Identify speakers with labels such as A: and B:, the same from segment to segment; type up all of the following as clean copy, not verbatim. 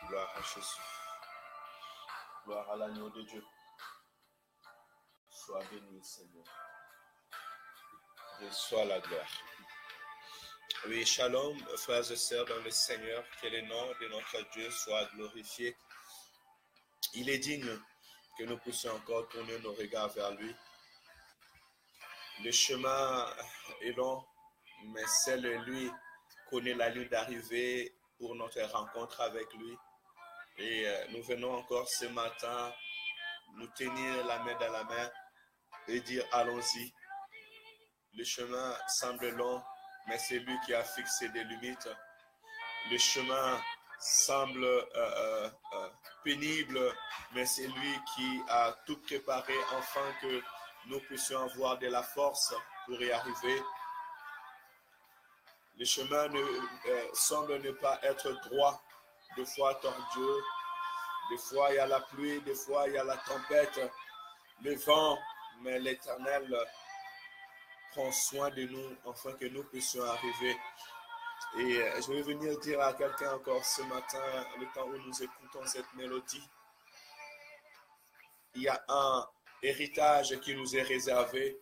A: Gloire à Jésus. Gloire à l'agneau de Dieu. Sois béni, Seigneur. Reçois la gloire. Oui, shalom, frères et sœurs dans le Seigneur. Que le nom de notre Dieu soit glorifié. Il est digne que nous puissions encore tourner nos regards vers lui. Le chemin est long, mais seul lui connaît la ligne d'arrivée pour notre rencontre avec lui. Et nous venons encore ce matin nous tenir la main dans la main et dire allons-y. Le chemin semble long, mais c'est lui qui a fixé des limites. Le chemin semble pénible, mais c'est lui qui a tout préparé afin que nous puissions avoir de la force pour y arriver. Le chemin semble ne pas être droit, des fois tortueux, des fois il y a la pluie, des fois il y a la tempête, le vent, mais l'Éternel prend soin de nous afin que nous puissions arriver. Et je vais venir dire à quelqu'un encore ce matin, le temps où nous écoutons cette mélodie, il y a un héritage qui nous est réservé,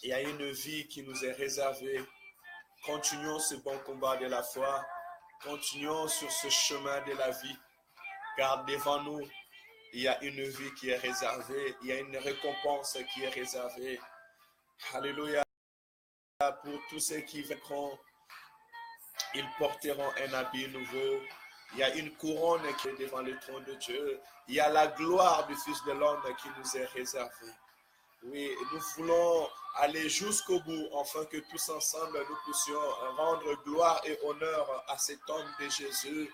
A: il y a une vie qui nous est réservée. Continuons ce bon combat de la foi, continuons sur ce chemin de la vie, car devant nous, il y a une vie qui est réservée, il y a une récompense qui est réservée. Alléluia. Pour tous ceux qui vaincront, ils porteront un habit nouveau. Il y a une couronne qui est devant le trône de Dieu. Il y a la gloire du Fils de l'homme qui nous est réservée. Oui, nous voulons aller jusqu'au bout, afin que tous ensemble nous puissions rendre gloire et honneur à cet homme de Jésus,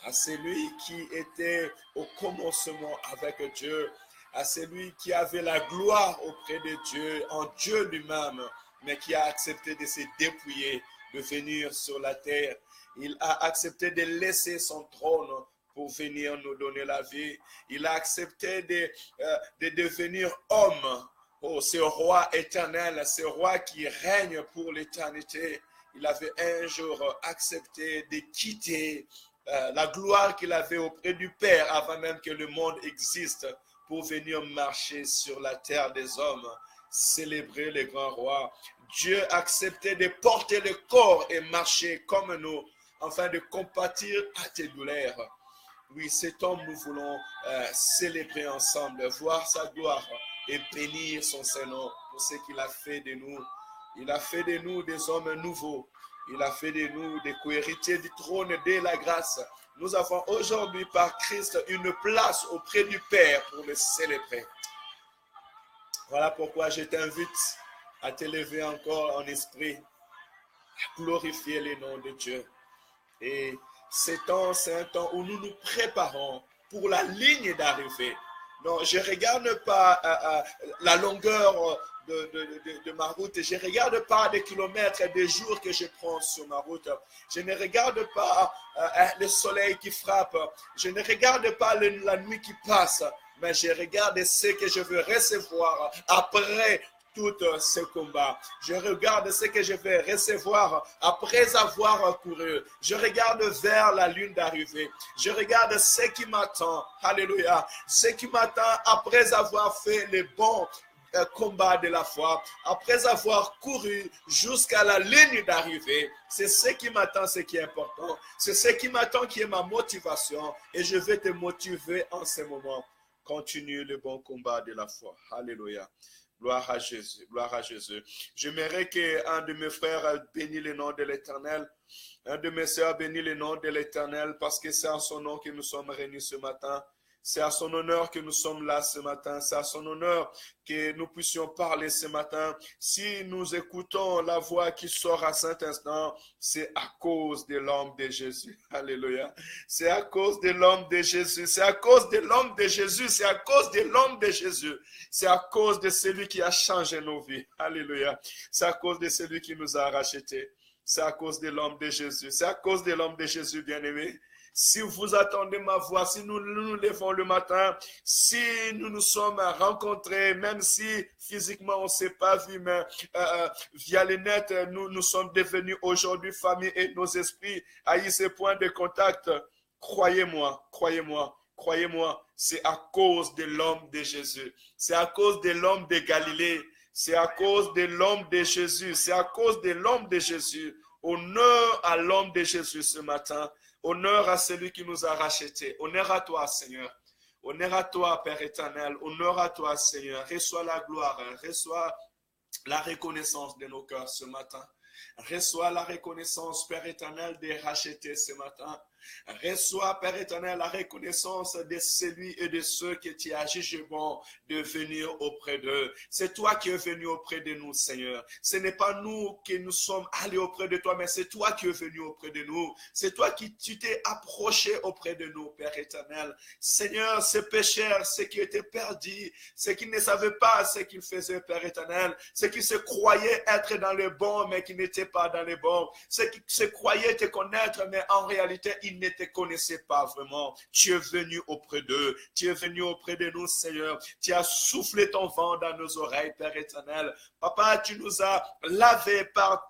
A: à celui qui était au commencement avec Dieu, à celui qui avait la gloire auprès de Dieu, en Dieu lui-même, mais qui a accepté de se dépouiller, de venir sur la terre. Il a accepté de laisser son trône pour venir nous donner la vie. Il a accepté de devenir homme. Oh, ce roi éternel, ce roi qui règne pour l'éternité. Il avait un jour accepté de quitter la gloire qu'il avait auprès du Père avant même que le monde existe pour venir marcher sur la terre des hommes, célébrer le grand roi. Dieu acceptait de porter le corps et marcher comme nous, afin de compatir à tes douleurs. Oui, cet homme, nous voulons célébrer ensemble, voir sa gloire et bénir son Saint-Nom pour ce qu'il a fait de nous. Il a fait de nous des hommes nouveaux. Il a fait de nous des co-héritiers du trône de la grâce. Nous avons aujourd'hui par Christ une place auprès du Père pour le célébrer. Voilà pourquoi je t'invite à t'élever encore en esprit, à glorifier le nom de Dieu. Et c'est un temps où nous nous préparons pour la ligne d'arrivée. Non, je ne regarde pas la longueur de ma route. Je ne regarde pas des kilomètres et des jours que je prends sur ma route. Je ne regarde pas le soleil qui frappe. Je ne regarde pas la nuit qui passe. Mais je regarde ce que je veux recevoir après tout ce combat. Je regarde ce que je vais recevoir après avoir couru. Je regarde vers la lune d'arrivée. Je regarde ce qui m'attend. Alléluia. Ce qui m'attend après avoir fait le bon combat de la foi, après avoir couru jusqu'à la ligne d'arrivée. C'est ce qui m'attend, ce qui est important. C'est ce qui m'attend qui est ma motivation. Et je vais te motiver en ce moment. Continue le bon combat de la foi. Alléluia. Gloire à Jésus, gloire à Jésus. J'aimerais qu'un de mes frères bénisse le nom de l'Éternel. Un de mes sœurs bénisse le nom de l'Éternel parce que c'est en son nom que nous sommes réunis ce matin. C'est à son honneur que nous sommes là ce matin. C'est à son honneur que nous puissions parler ce matin. Si nous écoutons la voix qui sort à cet instant, c'est à cause de l'homme de Jésus. Alléluia. C'est à cause de l'homme de Jésus. C'est à cause de l'homme de Jésus. C'est à cause de l'homme de Jésus. C'est à cause de celui qui a changé nos vies. Alléluia. C'est à cause de celui qui nous a rachetés. C'est à cause de l'homme de Jésus. C'est à cause de l'homme de Jésus, bien-aimé. Si vous attendez ma voix, si nous nous levons le matin, si nous nous sommes rencontrés, même si physiquement on ne s'est pas vu, mais via les net, nous sommes devenus aujourd'hui famille et nos esprits haïssent ces points de contact. Croyez-moi, croyez-moi, croyez-moi, c'est à cause de l'homme de Jésus. C'est à cause de l'homme de Galilée. C'est à cause de l'homme de Jésus. C'est à cause de l'homme de Jésus. Honneur à l'homme de Jésus ce matin. Honneur à celui qui nous a rachetés. Honneur à toi, Seigneur. Honneur à toi, Père éternel. Honneur à toi, Seigneur. Reçois la gloire. Reçois la reconnaissance de nos cœurs ce matin. Reçois la reconnaissance, Père éternel, des rachetés ce matin. Reçois, Père éternel, la reconnaissance de celui et de ceux que tu as jugé bon de venir auprès d'eux. C'est toi qui es venu auprès de nous, Seigneur. Ce n'est pas nous qui nous sommes allés auprès de toi, mais c'est toi qui es venu auprès de nous. C'est toi qui tu t'es approché auprès de nous, Père éternel. Seigneur, ces pécheurs, ceux qui étaient perdus, ceux qui ne savaient pas ce qu'ils faisaient, Père éternel, ceux qui se croyaient être dans le bon, mais qui n'étaient pas dans le bon, ceux qui se croyaient te connaître, mais en réalité, ils ne te connaissaient pas vraiment. Tu es venu auprès d'eux. Tu es venu auprès de nous, Seigneur. Tu as soufflé ton vent dans nos oreilles, Père éternel. Papa, tu nous as lavé par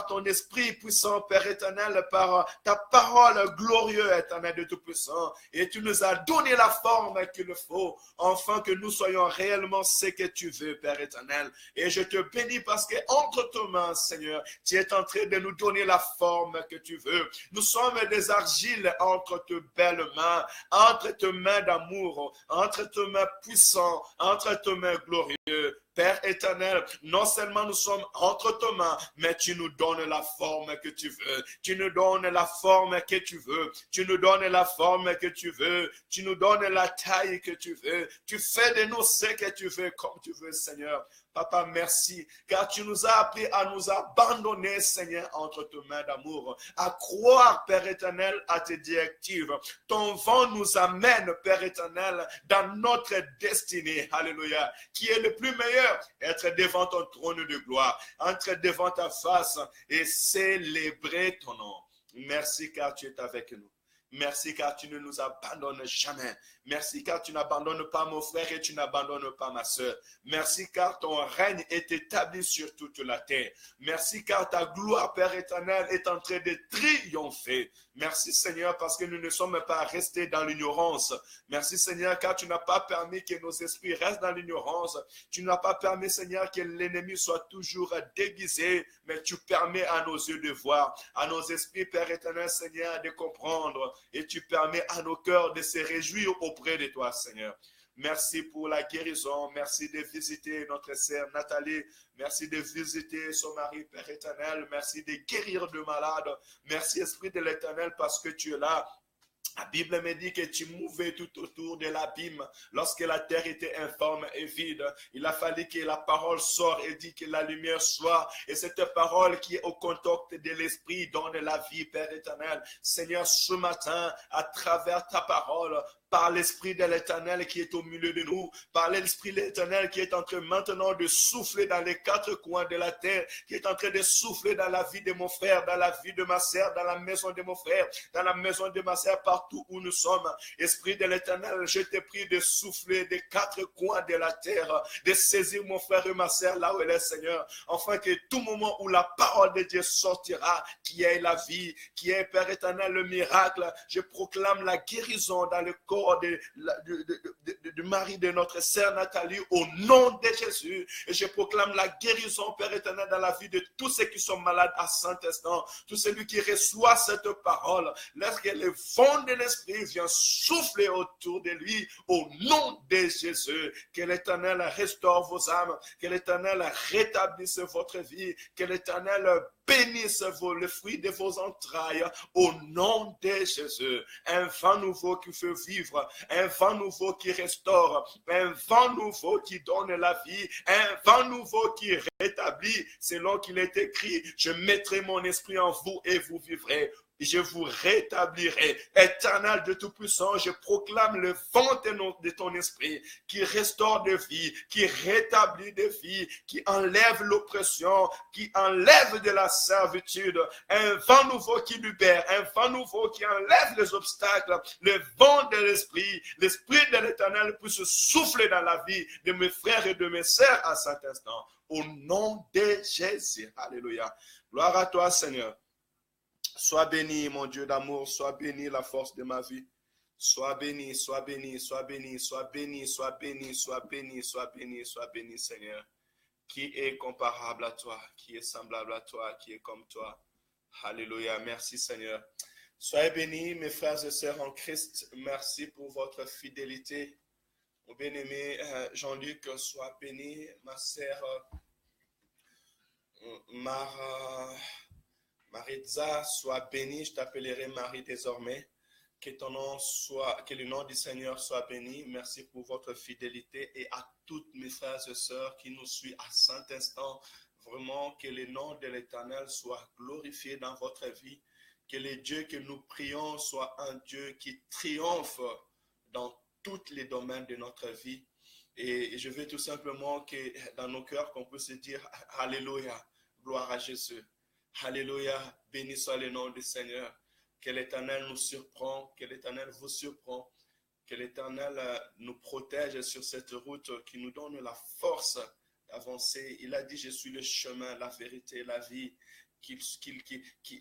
A: ton esprit puissant, Père éternel, par ta parole glorieuse, éternel de Tout-Puissant. Et tu nous as donné la forme qu'il faut, afin que nous soyons réellement ce que tu veux, Père éternel. Et je te bénis parce que entre tes mains, Seigneur, tu es en train de nous donner la forme que tu veux. Nous sommes des argiles entre tes belles mains, entre tes mains d'amour, entre tes mains puissantes, entre tes mains glorieuses. Père éternel, non seulement nous sommes entre tes mains, mais tu nous donnes la forme que tu veux. Tu nous donnes la forme que tu veux. Tu nous donnes la forme que tu veux. Tu nous donnes la taille que tu veux. Tu fais de nous ce que tu veux, comme tu veux, Seigneur. Papa, merci, car tu nous as appris à nous abandonner, Seigneur, entre tes mains d'amour, à croire, Père éternel, à tes directives. Ton vent nous amène, Père éternel, dans notre destinée, alléluia, qui est le plus meilleur, être devant ton trône de gloire, entrer devant ta face et célébrer ton nom. Merci, car tu es avec nous. Merci car tu ne nous abandonnes jamais. Merci car tu n'abandonnes pas mon frère et tu n'abandonnes pas ma soeur. Merci car ton règne est établi sur toute la terre. Merci car ta gloire, Père éternel, est en train de triompher. Merci Seigneur parce que nous ne sommes pas restés dans l'ignorance. Merci Seigneur car tu n'as pas permis que nos esprits restent dans l'ignorance. Tu n'as pas permis Seigneur que l'ennemi soit toujours déguisé, mais tu permets à nos yeux de voir, à nos esprits, Père éternel, Seigneur, de comprendre. Et tu permets à nos cœurs de se réjouir auprès de toi, Seigneur. Merci pour la guérison. Merci de visiter notre sœur Nathalie. Merci de visiter son mari, Père éternel. Merci de guérir de malades. Merci, Esprit de l'Éternel, parce que tu es là. La Bible me dit que tu mouvais tout autour de l'abîme. Lorsque la terre était informe et vide, il a fallu que la parole sorte et dit que la lumière soit. Et cette parole qui est au contact de l'esprit donne la vie, Père éternel. Seigneur, ce matin, à travers ta parole, par l'Esprit de l'Éternel qui est au milieu de nous, par l'Esprit de l'Éternel qui est en train maintenant de souffler dans les quatre coins de la terre, qui est en train de souffler dans la vie de mon frère, dans la vie de ma sœur, dans la maison de mon frère, dans la maison de ma sœur, partout où nous sommes. Esprit de l'Éternel, je te prie de souffler des quatre coins de la terre, de saisir mon frère et ma sœur là où elle est, Seigneur, afin que tout moment où la parole de Dieu sortira, qui est la vie, qui est, Père éternel, le miracle, je proclame la guérison dans le corps du mari de notre sœur Nathalie au nom de Jésus. Et je proclame la guérison, Père éternel, dans la vie de tous ceux qui sont malades à Saint-Instant, tous ceux qui reçoivent cette parole, lorsque le vent de l'Esprit vient souffler autour de lui au nom de Jésus. Que l'Éternel restaure vos âmes, que l'Éternel rétablisse votre vie, que l'Éternel bénisse le fruit de vos entrailles au nom de Jésus. Un vent nouveau qui fait vivre, un vent nouveau qui restaure, un vent nouveau qui donne la vie, un vent nouveau qui rétablit, selon qu'il est écrit, je mettrai mon esprit en vous et vous vivrez. Je vous rétablirai. Éternel de Tout-Puissant, je proclame le vent de ton esprit qui restaure de vie, qui rétablit de vie, qui enlève l'oppression, qui enlève de la servitude. Un vent nouveau qui libère, un vent nouveau qui enlève les obstacles. Le vent de l'esprit de l'Éternel puisse souffler dans la vie de mes frères et de mes sœurs à cet instant. Au nom de Jésus. Alléluia. Gloire à toi, Seigneur. Sois béni, mon Dieu d'amour, sois béni la force de ma vie. Sois béni, sois béni, sois béni, sois béni, sois béni, sois béni, sois béni, sois béni, Seigneur. Qui est comparable à toi, qui est semblable à toi, qui est comme toi. Alléluia, merci Seigneur. Soyez bénis, mes frères et sœurs en Christ. Merci pour votre fidélité. Mon bien-aimé Jean-Luc, sois béni. Ma sœur Maritza, sois bénie. Je t'appellerai Marie désormais. Que ton nom soit, que le nom du Seigneur soit béni. Merci pour votre fidélité et à toutes mes frères et sœurs qui nous suivent à cet instant. Vraiment, que le nom de l'Éternel soit glorifié dans votre vie. Que le Dieu que nous prions soit un Dieu qui triomphe dans tous les domaines de notre vie. Et je veux tout simplement que dans nos cœurs, qu'on puisse se dire Alléluia, gloire à Jésus. Alléluia, béni soit le nom du Seigneur. Que l'Éternel nous surprend, que l'Éternel vous surprend, que l'Éternel nous protège sur cette route, qui nous donne la force d'avancer. Il a dit, je suis le chemin, la vérité, la vie.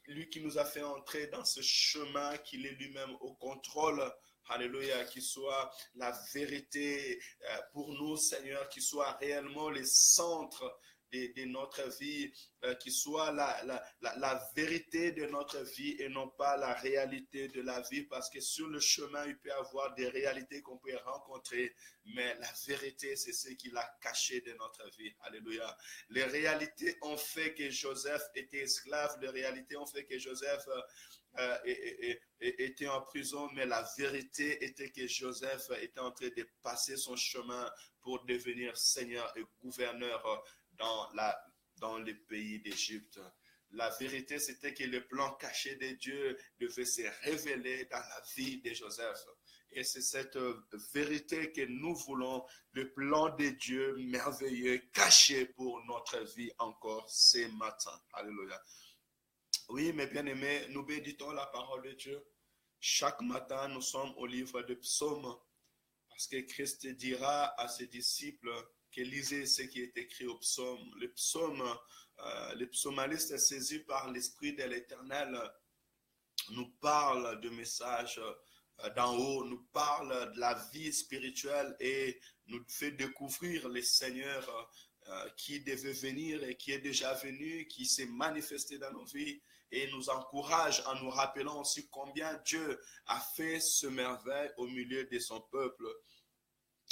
A: Lui qui nous a fait entrer dans ce chemin, qu'il est lui-même au contrôle. Alléluia, qu'il soit la vérité pour nous, Seigneur, qu'il soit réellement le centre de notre vie, qui soit la vérité de notre vie et non pas la réalité de la vie, parce que sur le chemin, il peut y avoir des réalités qu'on peut rencontrer, mais la vérité, c'est ce qu'il a caché de notre vie. Alléluia. Les réalités ont fait que Joseph était esclave, les réalités ont fait que Joseph était en prison, mais la vérité était que Joseph était en train de passer son chemin pour devenir seigneur et gouverneur dans le pays d'Égypte. La vérité, c'était que le plan caché de Dieu devait se révéler dans la vie de Joseph. Et c'est cette vérité que nous voulons, le plan de Dieu merveilleux, caché pour notre vie encore ce matin. Alléluia. Oui, mes bien-aimés, nous méditons la parole de Dieu. Chaque matin, nous sommes au livre de Psaumes, parce que Christ dira à ses disciples que lisez ce qui est écrit au psaume. Le psalmiste saisi par l'Esprit de l'Éternel nous parle de messages d'en haut, nous parle de la vie spirituelle et nous fait découvrir le Seigneur qui devait venir et qui est déjà venu, qui s'est manifesté dans nos vies et nous encourage en nous rappelant aussi combien Dieu a fait ce merveille au milieu de son peuple.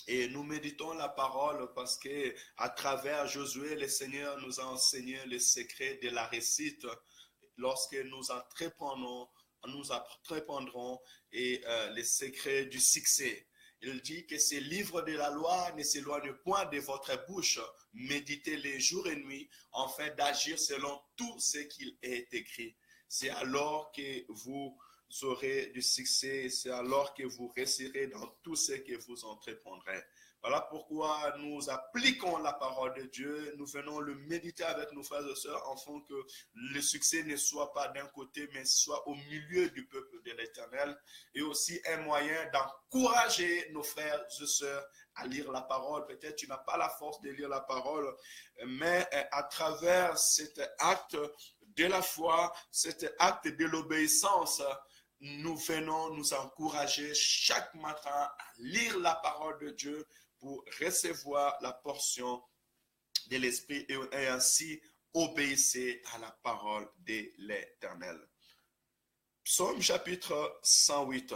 A: Et nous méditons la parole parce que à travers Josué, le Seigneur nous a enseigné le secret de la réussite lorsque nous entreprendrons et les secrets du succès. Il dit que ces livres de la loi ne s'éloignent point de votre bouche. Méditez-les jour et nuit afin d'agir selon tout ce qu'il est écrit. C'est alors que vous aurez du succès, c'est alors que vous réussirez dans tout ce que vous entreprendrez. Voilà pourquoi nous appliquons la parole de Dieu, nous venons le méditer avec nos frères et sœurs afin que le succès ne soit pas d'un côté, mais soit au milieu du peuple de l'Éternel, et aussi un moyen d'encourager nos frères et sœurs à lire la parole. Peut-être tu n'as pas la force de lire la parole, mais à travers cet acte de la foi, cet acte de l'obéissance, nous venons nous encourager chaque matin à lire la parole de Dieu pour recevoir la portion de l'Esprit et ainsi obéir à la parole de l'Éternel. Psaume chapitre 108.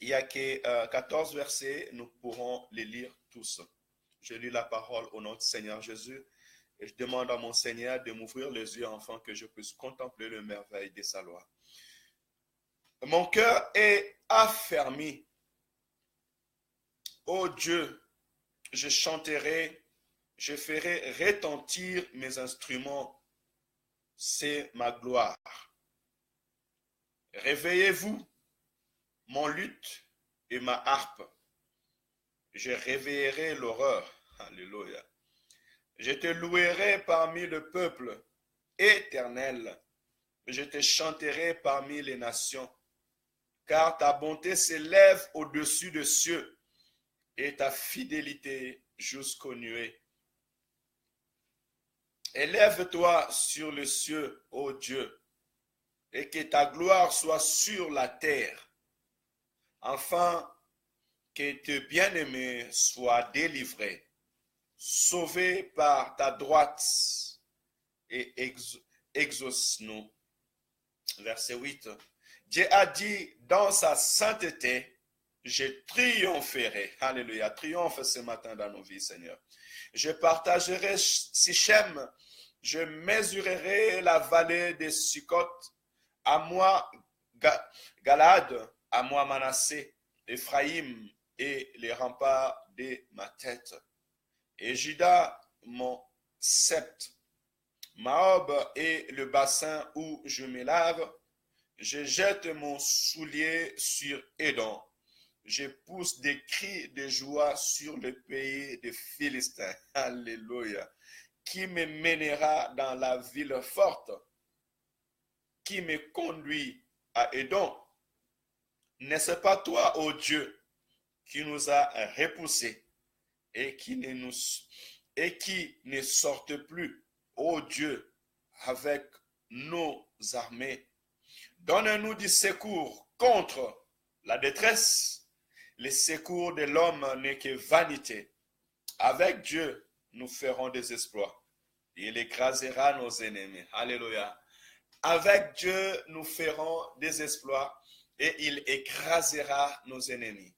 A: Il n'y a que 14 versets, nous pourrons les lire tous. Je lis la parole au nom du Seigneur Jésus et je demande à mon Seigneur de m'ouvrir les yeux afin que je puisse contempler le merveille de sa loi. Mon cœur est affermi. Ô Dieu, je chanterai, je ferai retentir mes instruments. C'est ma gloire. Réveillez-vous, mon luth et ma harpe. Je réveillerai l'horreur. Alléluia. Je te louerai parmi le peuple éternel. Je te chanterai parmi les nations. Car ta bonté s'élève au-dessus des cieux et ta fidélité jusqu'aux nuées. Élève-toi sur les cieux, ô Dieu, et que ta gloire soit sur la terre, afin que tes bien-aimés soient délivrés, sauvés par ta droite, et exauce-nous. Verset 8. Dieu a dit dans sa sainteté, je triompherai. Alléluia. Triomphe ce matin dans nos vies, Seigneur. Je partagerai Sichem, je mesurerai la vallée de Sukkot, à moi Galade, à moi Manassé, Ephraïm et les remparts de ma tête. Et Juda, mon sceptre, Maob et le bassin où je me lave. Je jette mon soulier sur Édom. Je pousse des cris de joie sur le pays des Philistins. Alléluia. Qui me mènera dans la ville forte? Qui me conduit à Édom? N'est-ce pas toi, ô Dieu, qui nous a repoussés et qui ne sortent plus, ô Dieu, avec nos armées? Donne-nous du secours contre la détresse. Le secours de l'homme n'est que vanité. Avec Dieu, nous ferons des exploits. Il écrasera nos ennemis. Alléluia. Avec Dieu, nous ferons des exploits et il écrasera nos ennemis.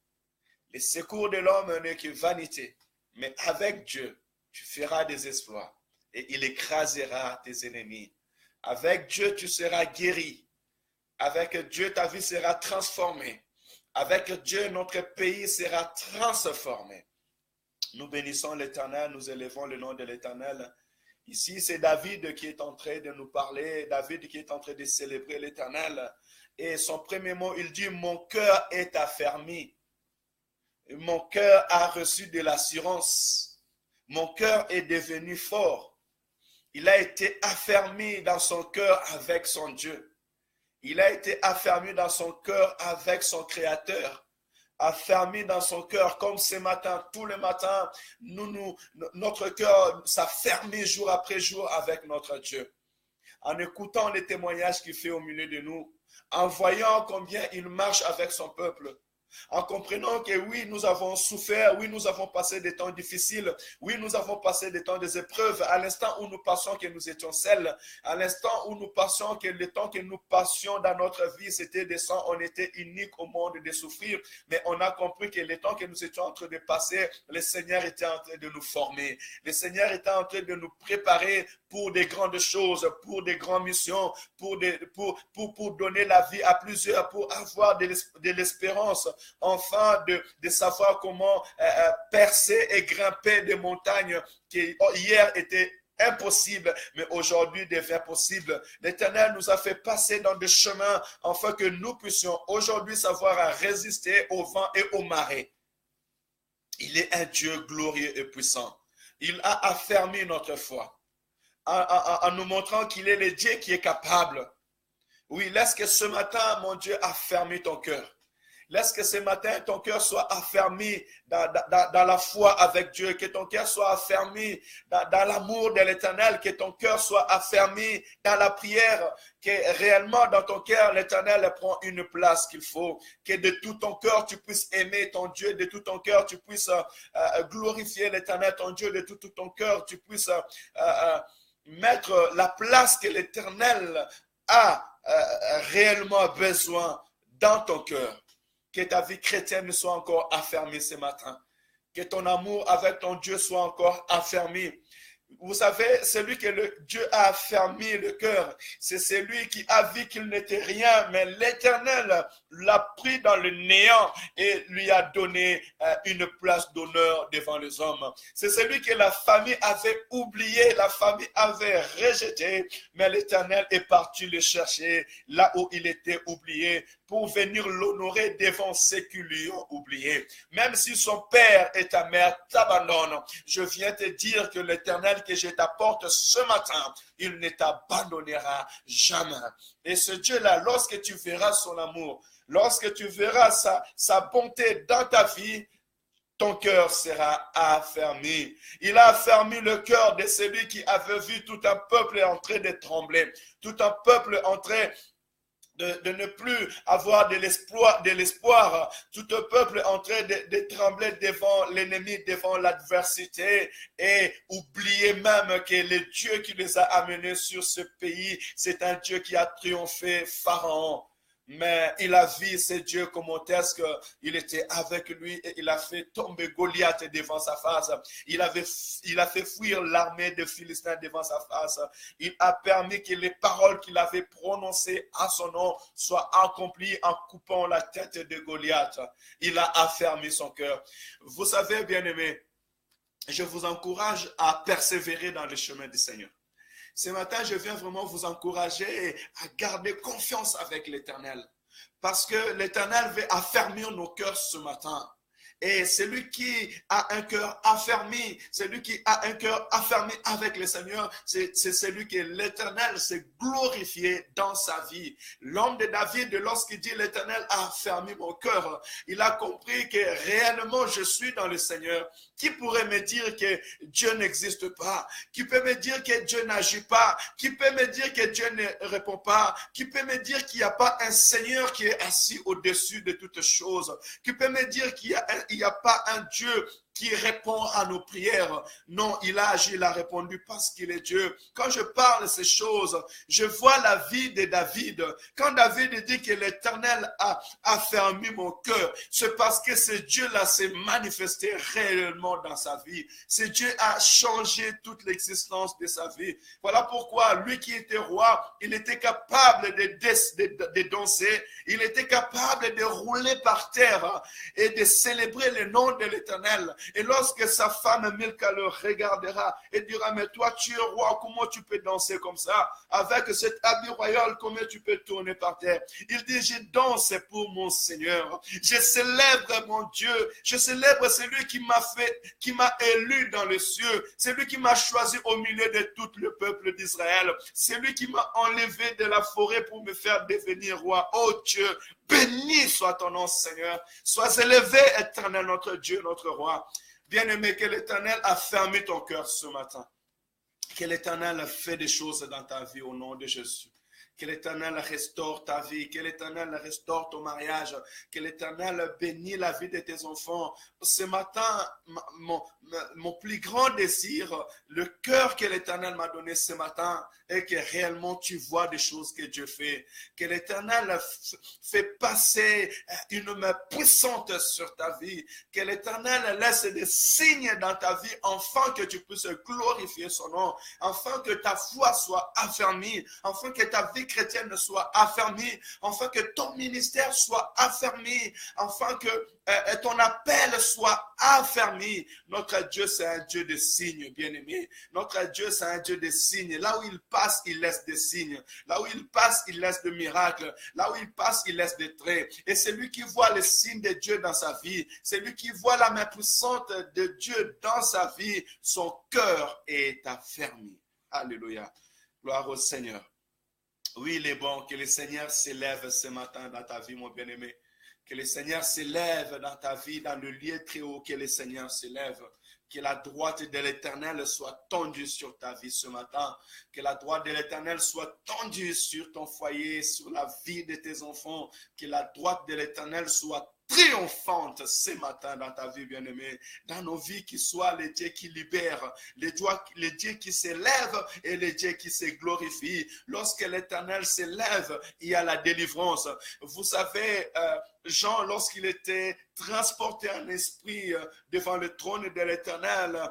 A: Le secours de l'homme n'est que vanité. Mais avec Dieu, tu feras des exploits et il écrasera tes ennemis. Avec Dieu, tu seras guéri. Avec Dieu, ta vie sera transformée. Avec Dieu, notre pays sera transformé. Nous bénissons l'Éternel, nous élevons le nom de l'Éternel. Ici, c'est David qui est en train de nous parler, David qui est en train de célébrer l'Éternel. Et son premier mot, il dit, mon cœur est affermi. Mon cœur a reçu de l'assurance. Mon cœur est devenu fort. Il a été affermi dans son cœur avec son Dieu. Il a été affermi dans son cœur avec son Créateur. Affermi dans son cœur, comme ce matin, tout le matin, notre cœur s'affermit jour après jour avec notre Dieu. En écoutant les témoignages qu'il fait au milieu de nous, en voyant combien il marche avec son peuple, en comprenant que oui, nous avons souffert, oui, nous avons passé des temps difficiles, oui, nous avons passé des temps des épreuves, à l'instant où nous passions que nous étions seuls, à l'instant où nous passions que le temps que nous passions dans notre vie, c'était des temps, on était unique au monde de souffrir, mais on a compris que le temps que nous étions en train de passer, le Seigneur était en train de nous former, le Seigneur était en train de nous préparer pour des grandes choses, pour des grandes missions, pour donner la vie à plusieurs, pour avoir de l'espérance, enfin de savoir comment percer et grimper des montagnes qui hier étaient impossibles, mais aujourd'hui devient possible. L'Éternel nous a fait passer dans des chemins afin que nous puissions aujourd'hui savoir résister au vent et aux marées. Il est un Dieu glorieux et puissant. Il a affermi notre foi en nous montrant qu'il est le Dieu qui est capable. Oui, laisse que ce matin, mon Dieu, affermi ton cœur. Laisse que ce matin, ton cœur soit affermi dans la foi avec Dieu, que ton cœur soit affermi dans l'amour de l'Éternel, que ton cœur soit affermi dans la prière, que réellement dans ton cœur, l'Éternel prend une place qu'il faut, que de tout ton cœur, tu puisses aimer ton Dieu, de tout ton cœur, tu puisses glorifier l'Éternel, ton Dieu, de tout ton cœur, tu puisses mettre la place que l'Éternel a réellement besoin dans ton cœur. Que ta vie chrétienne soit encore affermie ce matin. Que ton amour avec ton Dieu soit encore affermi. Vous savez, celui que Dieu a affermi le cœur, c'est celui qui a vu qu'il n'était rien, mais l'Éternel l'a pris dans le néant et lui a donné une place d'honneur devant les hommes. C'est celui que la famille avait oublié, la famille avait rejeté, mais l'Éternel est parti le chercher là où il était oublié pour venir l'honorer devant ceux qui lui ont oublié. Même si son père et ta mère t'abandonnent, je viens te dire que l'Éternel que je t'apporte ce matin, il ne t'abandonnera jamais. Et ce Dieu-là, lorsque tu verras son amour, lorsque tu verras sa bonté dans ta vie, ton cœur sera affermi. Il a affermi le cœur de celui qui avait vu tout un peuple en train de trembler, tout un peuple en train de ne plus avoir de l'espoir. Tout le peuple est en train de trembler devant l'ennemi, devant l'adversité et oublier même que le Dieu qui les a amenés sur ce pays, c'est un Dieu qui a triomphé Pharaon. Mais il a vu ce Dieu comment est-ce qu'il était avec lui et il a fait tomber Goliath devant sa face. Il a fait fuir l'armée de Philistins devant sa face. Il a permis que les paroles qu'il avait prononcées à son nom soient accomplies en coupant la tête de Goliath. Il a affermi son cœur. Vous savez, bien-aimés, je vous encourage à persévérer dans le chemin du Seigneur. Ce matin, je viens vraiment vous encourager à garder confiance avec l'Éternel. Parce que l'Éternel veut affermir nos cœurs ce matin. Et celui qui a un cœur affermi, celui qui a un cœur affermi avec le Seigneur, c'est celui que l'Éternel s'est glorifié dans sa vie. L'homme de David, lorsqu'il dit l'Éternel a affermi mon cœur, il a compris que réellement je suis dans le Seigneur. Qui pourrait me dire que Dieu n'existe pas? Qui peut me dire que Dieu n'agit pas? Qui peut me dire que Dieu ne répond pas? Qui peut me dire qu'il n'y a pas un Seigneur qui est assis au-dessus de toutes choses? Qui peut me dire qu'il n'y a pas un Dieu qui répond à nos prières? Non, il a agi, il a répondu parce qu'il est Dieu. Quand je parle de ces choses, je vois la vie de David. Quand David dit que l'Éternel a affermi mon cœur, c'est parce que ce Dieu-là s'est manifesté réellement dans sa vie. Ce Dieu a changé toute l'existence de sa vie. Voilà pourquoi lui qui était roi, il était capable de danser, il était capable de rouler par terre et de célébrer le nom de l'Éternel. Et lorsque sa femme Milka le regardera et dira, mais toi tu es roi, comment tu peux danser comme ça? Avec cet habit royal, comment tu peux tourner par terre? Il dit, je danse pour mon Seigneur. Je célèbre mon Dieu. Je célèbre celui qui m'a élu dans les cieux. Celui qui m'a choisi au milieu de tout le peuple d'Israël. Celui qui m'a enlevé de la forêt pour me faire devenir roi. Oh Dieu, béni soit ton nom, Seigneur. Sois élevé, éternel, notre Dieu, notre roi. Bien-aimé, que l'Éternel a fermé ton cœur ce matin. Que l'Éternel fait des choses dans ta vie au nom de Jésus. Que l'Éternel restaure ta vie, que l'Éternel restaure ton mariage, que l'Éternel bénisse la vie de tes enfants. Ce matin, mon plus grand désir, le cœur que l'Éternel m'a donné ce matin, est que réellement tu vois des choses que Dieu fait. Que l'Éternel fait passer une main puissante sur ta vie. Que l'Éternel laisse des signes dans ta vie, afin que tu puisses glorifier son nom, afin que ta foi soit affermie, afin que ta vie chrétienne soit affermie, afin que ton ministère soit affermi, afin que ton appel soit affermi. Notre Dieu, c'est un Dieu de signes, bien-aimé. Notre Dieu, c'est un Dieu de signes. Là où il passe, il laisse des signes. Là où il passe, il laisse des miracles. Là où il passe, il laisse des traits. Et celui qui voit les signes de Dieu dans sa vie, celui qui voit la main puissante de Dieu dans sa vie, son cœur est affermi. Alléluia. Gloire au Seigneur. Oui, il est bon que le Seigneur s'élève ce matin dans ta vie, mon bien-aimé. Que le Seigneur s'élève dans ta vie, dans le lieu très haut, que le Seigneur s'élève. Que la droite de l'Éternel soit tendue sur ta vie ce matin. Que la droite de l'Éternel soit tendue sur ton foyer, sur la vie de tes enfants. Que la droite de l'Éternel soit triomphante ce matin dans ta vie, bien-aimée, dans nos vies, qui soit le Dieu qui libère, le Dieu qui s'élève et le Dieu qui se glorifie. Lorsque l'Éternel s'élève, il y a la délivrance. Vous savez, Jean, lorsqu'il était transporté en esprit devant le trône de l'Éternel,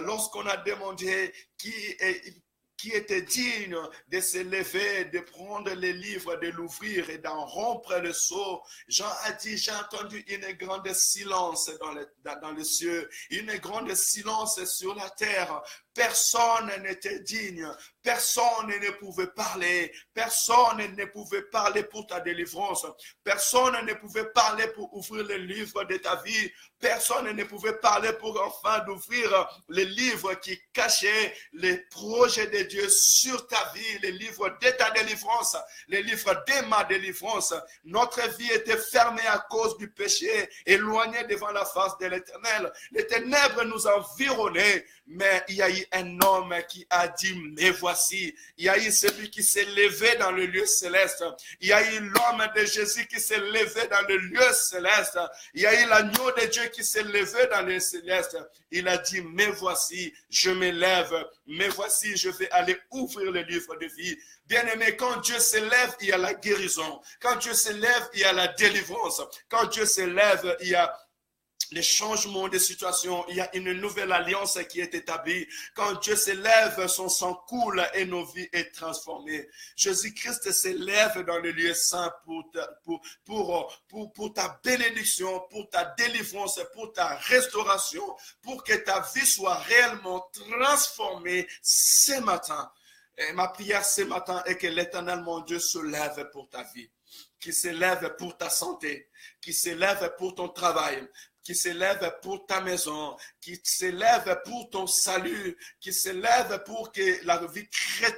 A: lorsqu'on a demandé qui était digne de se lever, de prendre les livres, de l'ouvrir et d'en rompre le sceau. Jean a dit, j'ai entendu une grande silence dans les cieux, une grande silence sur la terre. Personne n'était digne, personne ne pouvait parler, personne ne pouvait parler pour ta délivrance, personne ne pouvait parler pour ouvrir le livre de ta vie, personne ne pouvait parler pour enfin d'ouvrir le livre qui cachait les projets de Dieu sur ta vie, le livre de ta délivrance, le livre de ma délivrance. Notre vie était fermée à cause du péché, éloignée devant la face de l'Éternel. Les ténèbres nous environnaient, mais il y a eu un homme qui a dit, mais voici. Il y a eu celui qui s'est levé dans le lieu céleste. Il y a eu l'homme de Jésus qui s'est levé dans le lieu céleste. Il y a eu l'agneau de Dieu qui s'est levé dans le céleste. Il a dit, mais voici, je me lève. Mais voici, je vais aller ouvrir le livre de vie. Bien-aimé, quand Dieu se lève, il y a la guérison. Quand Dieu se lève, il y a la délivrance. Quand Dieu se lève, il y a les changements de situation, il y a une nouvelle alliance qui est établie. Quand Dieu se lève, son sang coule et nos vies sont transformées. Jésus-Christ se lève dans le lieu saint pour ta bénédiction, pour ta délivrance, pour ta restauration, pour que ta vie soit réellement transformée ce matin. Et ma prière ce matin est que l'Éternel, mon Dieu, se lève pour ta vie, qui se lève pour ta santé, qui se lève pour ton travail, qui s'élève pour ta maison, qui s'élève pour ton salut, qui s'élève pour que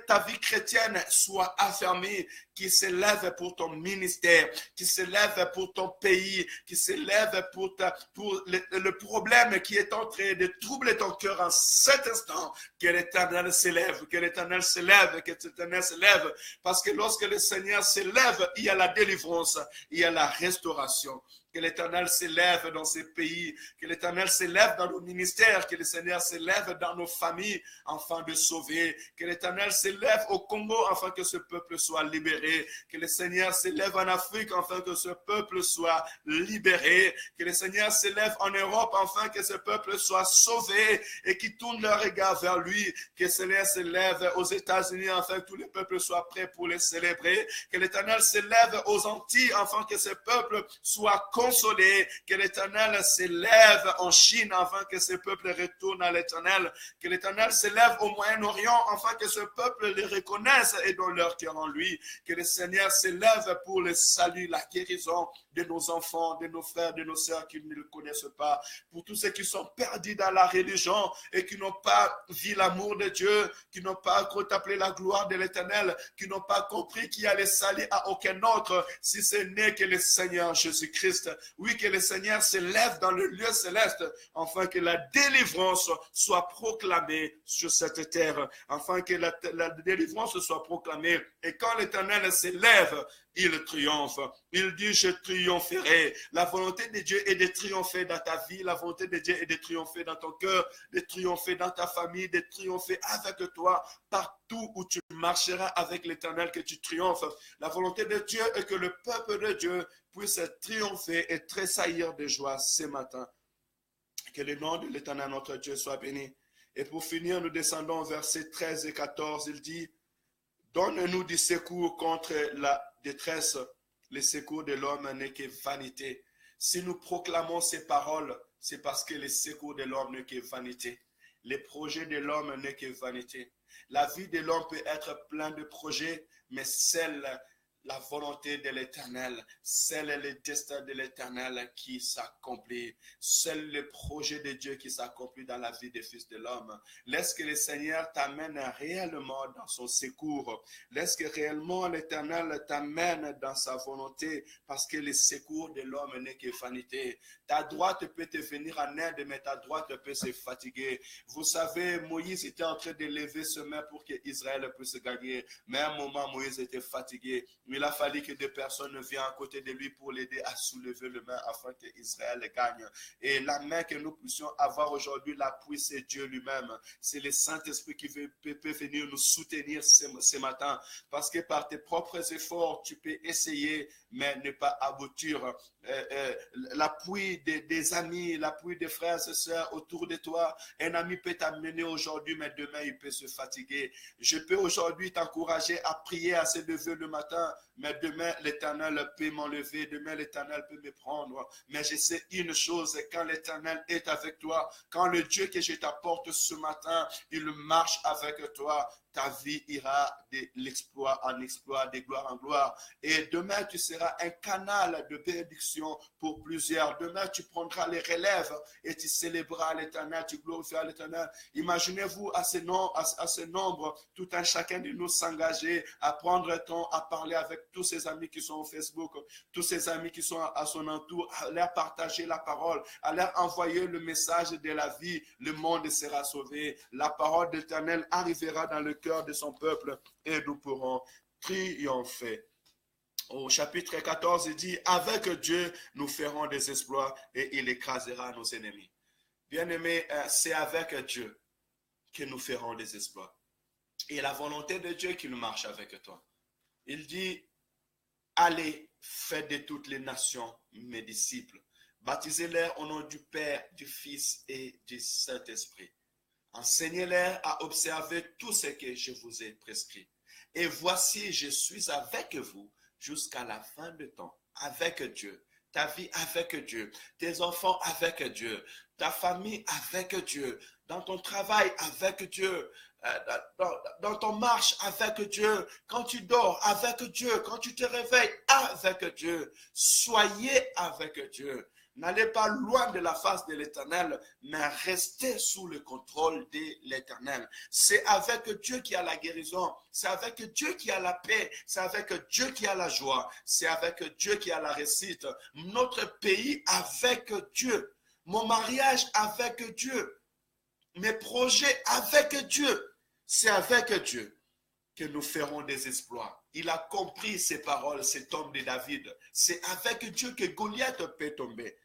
A: ta vie chrétienne soit affermie, qui s'élève pour ton ministère, qui s'élève pour ton pays, qui s'élève pour le problème qui est en train de troubler ton cœur en cet instant. Que l'Éternel s'élève, que l'Éternel s'élève, que l'Éternel s'élève. Parce que lorsque le Seigneur s'élève, il y a la délivrance, il y a la restauration. Que l'Éternel s'élève dans ces pays, que l'Éternel s'élève dans nos ministères, que le Seigneur s'élève dans nos familles afin de sauver, que l'Éternel s'élève au Congo afin que ce peuple soit libéré, que le Seigneur s'élève en Afrique afin que ce peuple soit libéré, que le Seigneur s'élève en Europe afin que ce peuple soit sauvé et qui tourne leur regard vers lui, que le Seigneur s'élève aux États-Unis afin que tous les peuples soient prêts pour les célébrer, que l'Éternel s'élève aux Antilles afin que ce peuple soit consolé, que l'Éternel s'élève en Chine afin que ce peuple retourne à l'Éternel, que l'Éternel s'élève au Moyen-Orient afin que ce peuple les reconnaisse et donne leur cœur en lui, que le Seigneur s'élève pour le salut, la guérison de nos enfants, de nos frères, de nos sœurs qui ne le connaissent pas, pour tous ceux qui sont perdus dans la religion et qui n'ont pas vu l'amour de Dieu, qui n'ont pas contemplé la gloire de l'Éternel, qui n'ont pas compris qu'il y a le salut à aucun autre, si ce n'est que le Seigneur Jésus-Christ. Oui, que le Seigneur se lève dans le lieu céleste, afin que la délivrance soit proclamée sur cette terre, afin que la délivrance soit proclamée. Et quand l'Éternel se lève, il triomphe. Il dit, je triompherai. La volonté de Dieu est de triompher dans ta vie. La volonté de Dieu est de triompher dans ton cœur, de triompher dans ta famille, de triompher avec toi partout où tu marcheras avec l'Éternel, que tu triomphes. La volonté de Dieu est que le peuple de Dieu puisse triompher et tressaillir de joie ce matin. Que le nom de l'Éternel, notre Dieu, soit béni. Et pour finir, nous descendons au verset 13 et 14. Il dit, donne-nous du secours contre la détresse. Le secours de l'homme n'est que vanité. Si nous proclamons ces paroles, c'est parce que le secours de l'homme n'est que vanité. Les projets de l'homme n'est que vanité. La vie de l'homme peut être pleine de projets, mais la volonté de l'Éternel, c'est le destin de l'Éternel qui s'accomplit. C'est le projet de Dieu qui s'accomplit dans la vie des fils de l'homme. Laisse que le Seigneur t'amène réellement dans son secours. Laisse que réellement l'Éternel t'amène dans sa volonté, parce que le secours de l'homme n'est que vanité. Ta droite peut te venir en aide, mais ta droite peut se fatiguer. Vous savez, Moïse était en train de lever ce main pour que Israël puisse gagner. Mais à un moment, Moïse était fatigué. Il a fallu que des personnes viennent à côté de lui pour l'aider à soulever le main afin que Israël gagne. Et la main que nous puissions avoir aujourd'hui, l'appui, c'est Dieu lui-même. C'est le Saint-Esprit qui peut venir nous soutenir ce matin. Parce que par tes propres efforts, tu peux essayer, mais ne pas aboutir. L'appui des amis, l'appui des frères et sœurs autour de toi. Un ami peut t'amener aujourd'hui, mais demain, il peut se fatiguer. Je peux aujourd'hui t'encourager à prier, à se lever le matin, mais demain, l'Éternel peut m'enlever, demain, l'Éternel peut me prendre. Mais je sais une chose, quand l'Éternel est avec toi, quand le Dieu que je t'apporte ce matin, il marche avec toi, ta vie ira de l'exploit en exploit, de gloire en gloire. Et demain, tu seras un canal de bénédiction pour plusieurs. Demain, tu prendras les relèves et tu célébreras l'Éternel, tu glorifieras l'Éternel. Imaginez-vous à ce nombre, tout un chacun de nous s'engager à prendre le temps à parler avec tous ses amis qui sont au Facebook, tous ses amis qui sont à son entour, à leur partager la parole, à leur envoyer le message de la vie. Le monde sera sauvé. La parole d'Éternel arrivera dans le cœur de son peuple et nous pourrons triompher. Au chapitre 14, il dit, avec Dieu, nous ferons des exploits et il écrasera nos ennemis. Bien-aimés, c'est avec Dieu que nous ferons des exploits. Et la volonté de Dieu qui nous marche avec toi. Il dit, allez, faites de toutes les nations mes disciples. Baptisez-les au nom du Père, du Fils et du Saint-Esprit. Enseignez-les à observer tout ce que je vous ai prescrit. Et voici, je suis avec vous jusqu'à la fin du temps, avec Dieu. Ta vie avec Dieu, tes enfants avec Dieu, ta famille avec Dieu, dans ton travail avec Dieu, dans ton marche avec Dieu, quand tu dors avec Dieu, quand tu te réveilles avec Dieu. Soyez avec Dieu. N'allez pas loin de la face de l'Éternel, mais restez sous le contrôle de l'Éternel. C'est avec Dieu qui a la guérison, c'est avec Dieu qui a la paix, c'est avec Dieu qui a la joie, c'est avec Dieu qui a la réussite. Notre pays avec Dieu, mon mariage avec Dieu, mes projets avec Dieu, c'est avec Dieu que nous ferons des exploits. Il a compris ces paroles, cet homme de David. C'est avec Dieu que Goliath peut tomber.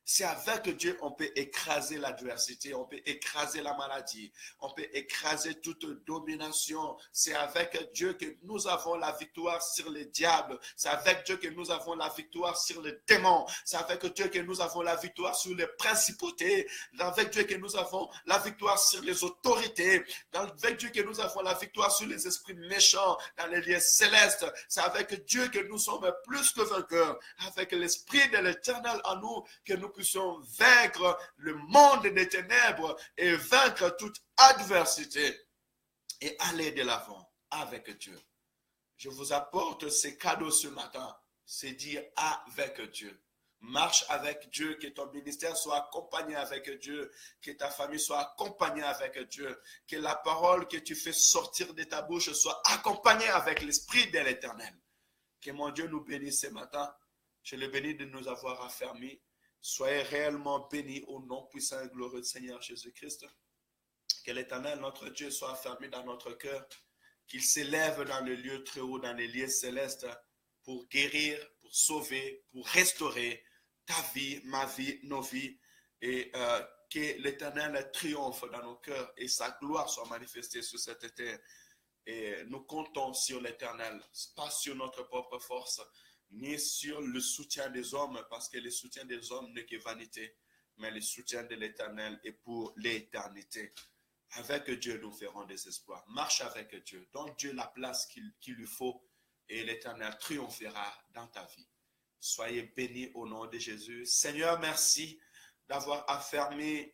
A: C'est avec Dieu on peut écraser l'adversité, on peut écraser la maladie, on peut écraser toute domination. C'est avec Dieu que nous avons la victoire sur les diables. C'est avec Dieu que nous avons la victoire sur les démons. C'est avec Dieu que nous avons la victoire sur les principautés. C'est avec Dieu que nous avons la victoire sur les autorités. C'est avec Dieu que nous avons la victoire sur les esprits méchants dans les lieux célestes. C'est avec Dieu que nous sommes plus que vainqueurs. Avec l'Esprit de l'Éternel en nous que nous puissions vaincre le monde des ténèbres et vaincre toute adversité et aller de l'avant avec Dieu. Je vous apporte ces cadeaux ce matin, c'est dire avec Dieu. Marche avec Dieu, que ton ministère soit accompagné avec Dieu, que ta famille soit accompagnée avec Dieu, que la parole que tu fais sortir de ta bouche soit accompagnée avec l'Esprit de l'Éternel. Que mon Dieu nous bénisse ce matin. Je le bénis de nous avoir affermis. Soyez réellement bénis au nom puissant et glorieux du Seigneur Jésus-Christ. Que l'Éternel, notre Dieu, soit affermi dans notre cœur, qu'il s'élève dans le lieu très haut, dans les lieux célestes, pour guérir, pour sauver, pour restaurer ta vie, ma vie, nos vies, et que l'Éternel triomphe dans nos cœurs et sa gloire soit manifestée sur cette terre. Et nous comptons sur l'Éternel, pas sur notre propre force, ni sur le soutien des hommes, parce que le soutien des hommes n'est que vanité, mais le soutien de l'Éternel est pour l'éternité. Avec Dieu, nous ferons des exploits. Marche avec Dieu. Donne Dieu la place qu'il lui faut et l'Éternel triomphera dans ta vie. Soyez bénis au nom de Jésus. Seigneur, merci d'avoir affermi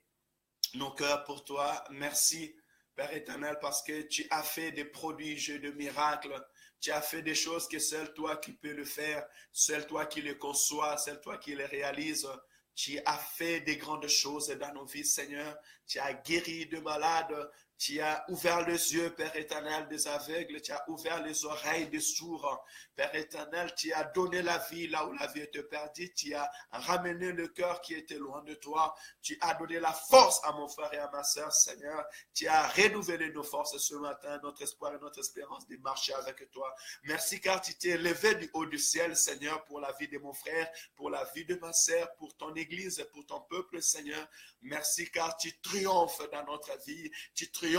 A: nos cœurs pour toi. Merci, Père éternel, parce que tu as fait des prodiges et des miracles. Tu as fait des choses que seul toi qui peux le faire, seul toi qui les conçois, seul toi qui les réalise. Tu as fait des grandes choses dans nos vies, Seigneur. Tu as guéri de malades. Tu as ouvert les yeux, Père éternel, des aveugles. Tu as ouvert les oreilles des sourds. Père éternel, tu as donné la vie là où la vie était perdue. Tu as ramené le cœur qui était loin de toi. Tu as donné la force à mon frère et à ma soeur, Seigneur. Tu as renouvelé nos forces ce matin, notre espoir et notre espérance de marcher avec toi. Merci car tu t'es levé du haut du ciel, Seigneur, pour la vie de mon frère, pour la vie de ma soeur, pour ton église, pour ton peuple, Seigneur. Merci car tu triomphes dans notre vie. Tu triomphes,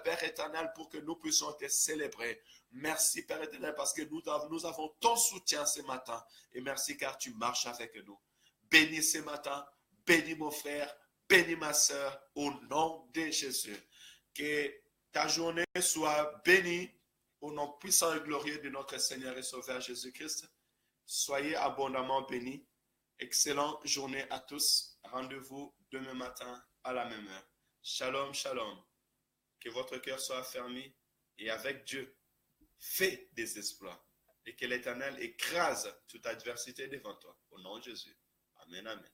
A: Père éternel, pour que nous puissions te célébrer. Merci, Père éternel, parce que nous avons ton soutien ce matin. Et merci car tu marches avec nous. Bénis ce matin, bénis mon frère, bénis ma soeur, au nom de Jésus. Que ta journée soit bénie au nom puissant et glorieux de notre Seigneur et Sauveur Jésus-Christ. Soyez abondamment bénis. Excellente journée à tous. Rendez-vous demain matin à la même heure. Shalom, shalom. Que votre cœur soit affermi et avec Dieu, fais des exploits. Et que l'Éternel écrase toute adversité devant toi. Au nom de Jésus. Amen, amen.